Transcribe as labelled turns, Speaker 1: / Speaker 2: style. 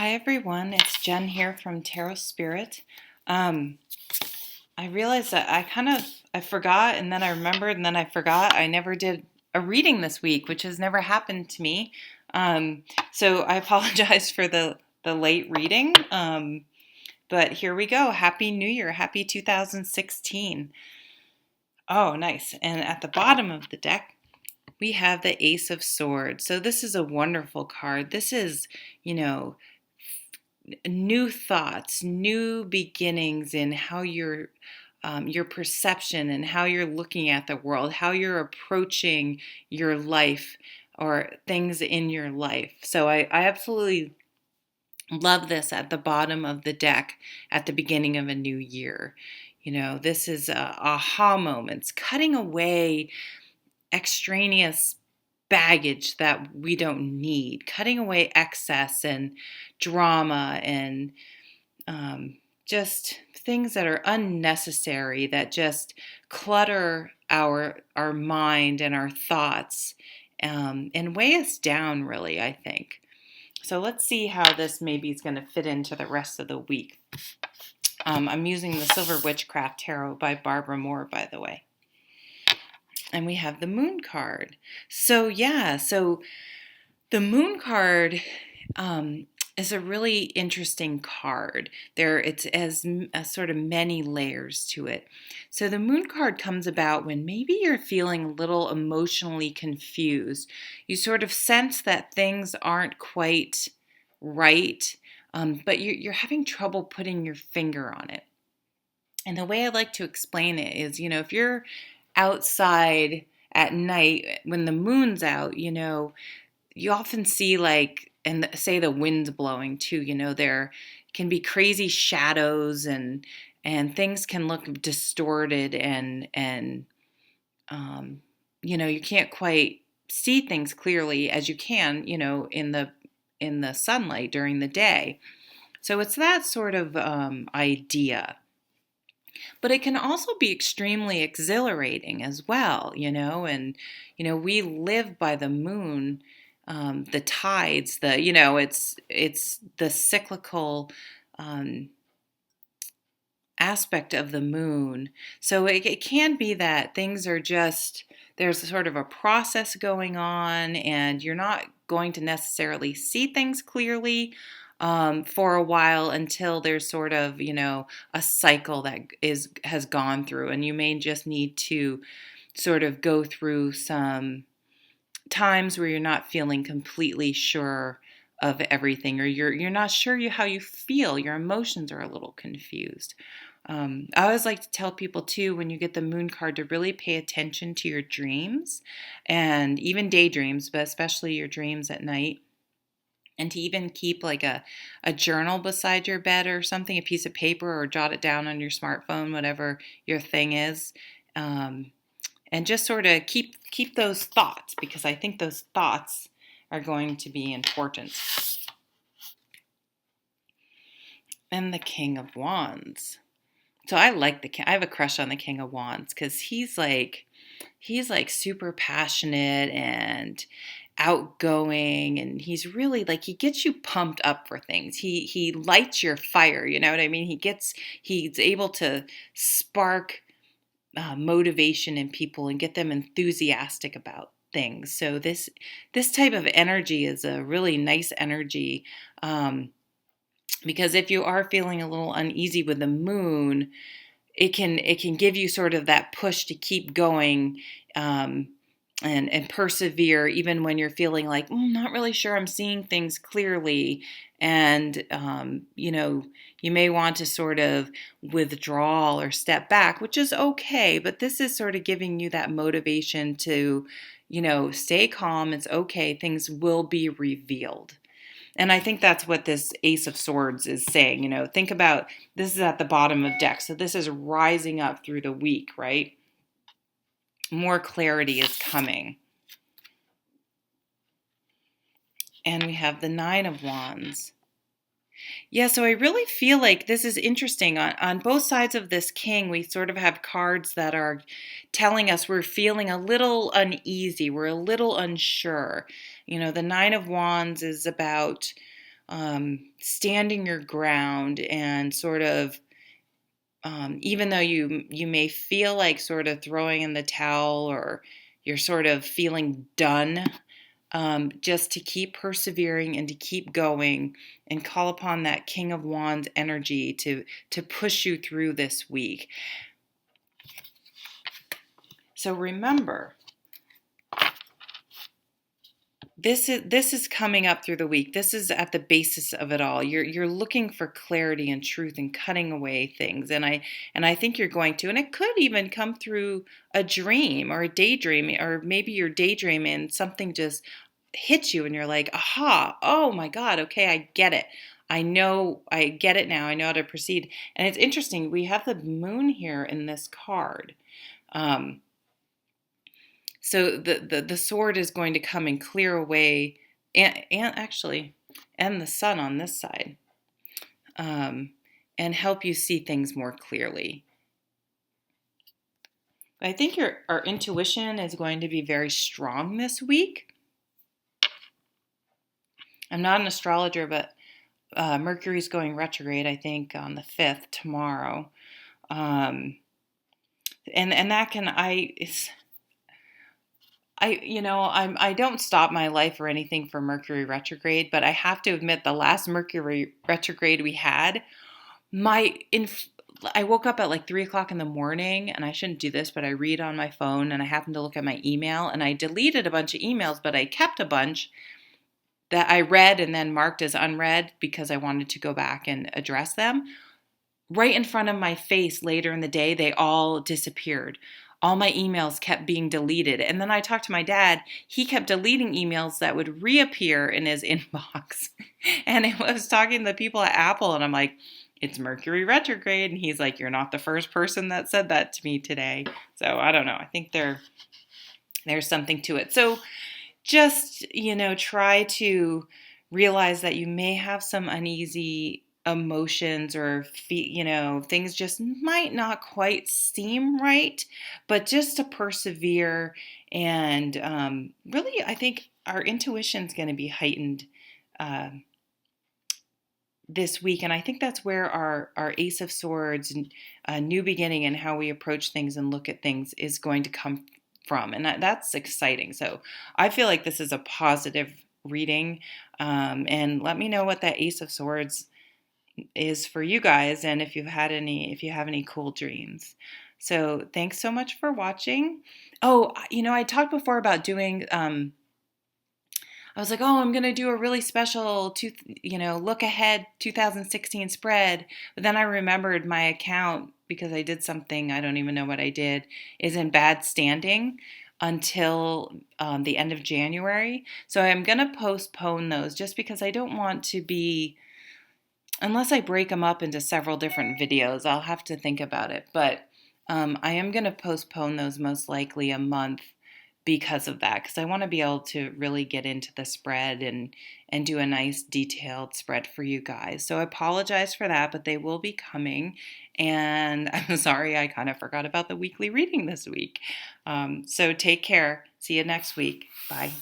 Speaker 1: Hi everyone, it's Jen here from Tarot Spirit. Um, I realized that I forgot and then I remembered and then I forgot. I never did a reading this week, which has never happened to me. So I apologize for the late reading. But here we go. Happy New Year. Happy 2016. Oh, nice. And at the bottom of the deck, we have the Ace of Swords. So this is a wonderful card. This is, you know, new thoughts, new beginnings in how your perception and how you're looking at the world, how you're approaching your life or things in your life. So I absolutely love this at the bottom of the deck at the beginning of a new year. This is aha moments, cutting away extraneous baggage that we don't need, cutting away excess and drama and just things that are unnecessary that just clutter our mind and our thoughts and weigh us down, really, I think. So let's see how this maybe is going to fit into the rest of the week. I'm using the Silver Witchcraft Tarot by Barbara Moore, by the way. And we have the Moon card. So the Moon card is a really interesting card. It has sort of many layers to it. So the Moon card comes about when maybe you're feeling a little emotionally confused. You sort of sense that things aren't quite right, but you're having trouble putting your finger on it. And the way I like to explain it is, if you're outside at night when the moon's out, you often see and say the wind's blowing too, there can be crazy shadows and things can look distorted and you can't quite see things clearly as you can, in the sunlight during the day. So it's that sort of idea. But it can also be extremely exhilarating as well, and we live by the moon, the tides, it's the cyclical aspect of the moon. So it can be that things are just, there's sort of a process going on and you're not going to necessarily see things clearly for a while until there's sort of, a cycle that has gone through, and you may just need to sort of go through some times where you're not feeling completely sure of everything, or you're not sure how you feel. Your emotions are a little confused. I always like to tell people too, when you get the Moon card, to really pay attention to your dreams and even daydreams, but especially your dreams at night. And to even keep a journal beside your bed or something, a piece of paper, or jot it down on your smartphone, whatever your thing is. And just sort of keep those thoughts, because I think those thoughts are going to be important. And the King of Wands. So I like the King. I have a crush on the King of Wands because he's like super passionate and outgoing, and he's really he gets you pumped up for things. He lights your fire, you know what I mean? He's able to spark motivation in people and get them enthusiastic about things. So this type of energy is a really nice energy, because if you are feeling a little uneasy with the moon, it can give you sort of that push to keep going, and persevere, even when you're feeling like, not really sure I'm seeing things clearly. And, you may want to sort of withdraw or step back, which is okay. But this is sort of giving you that motivation to, stay calm. It's okay. Things will be revealed. And I think that's what this Ace of Swords is saying. Think about, this is at the bottom of deck. So this is rising up through the week, right? More clarity is coming. And we have the Nine of Wands. Yeah, so I really feel like this is interesting. On both sides of this king, we sort of have cards that are telling us we're feeling a little uneasy. We're a little unsure. The Nine of Wands is about standing your ground and sort of, even though you may feel like sort of throwing in the towel or you're sort of feeling done, just to keep persevering and to keep going and call upon that King of Wands energy to push you through this week. So remember, this is coming up through the week. This is at the basis of it all. You're looking for clarity and truth and cutting away things, and I think you're going to. And it could even come through a dream or a daydream, or maybe you're daydreaming and something just hits you and you're like, aha, oh my God, okay, I get it. I know, I get it now. I know how to proceed. And it's interesting. We have the moon here in this card. So the sword is going to come and clear away, and actually, and the sun on this side, and help you see things more clearly. I think our intuition is going to be very strong this week. I'm not an astrologer, but Mercury's going retrograde, I think, on the 5th tomorrow. And that can, I don't stop my life or anything for Mercury retrograde, but I have to admit the last Mercury retrograde we had, I woke up at like 3 o'clock in the morning, and I shouldn't do this, but I read on my phone and I happened to look at my email and I deleted a bunch of emails, but I kept a bunch that I read and then marked as unread because I wanted to go back and address them. Right in front of my face later in the day, they all disappeared. All my emails kept being deleted. And then I talked to my dad. He kept deleting emails that would reappear in his inbox. And I was talking to the people at Apple, and I'm like, it's Mercury retrograde. And he's like, you're not the first person that said that to me today. So I don't know. I think there's something to it. So just, try to realize that you may have some uneasy emotions or things just might not quite seem right, but just to persevere. And really, I think our intuition is going to be heightened this week, and I think that's where our Ace of Swords and new beginning and how we approach things and look at things is going to come from, and that's exciting. So I feel like this is a positive reading, and let me know what that Ace of Swords is for you guys, and if you have any cool dreams. So thanks so much for watching. Oh, I talked before about doing I was like, oh, I'm going to do a really special look ahead 2016 spread, but then I remembered my account, because I did something, I don't even know what I did, is in bad standing until the end of January. So I'm going to postpone those just because I don't want to be, unless I break them up into several different videos, I'll have to think about it. But I am going to postpone those most likely a month because of that, because I want to be able to really get into the spread and do a nice detailed spread for you guys. So I apologize for that, but they will be coming. And I'm sorry I kind of forgot about the weekly reading this week. So take care. See you next week. Bye.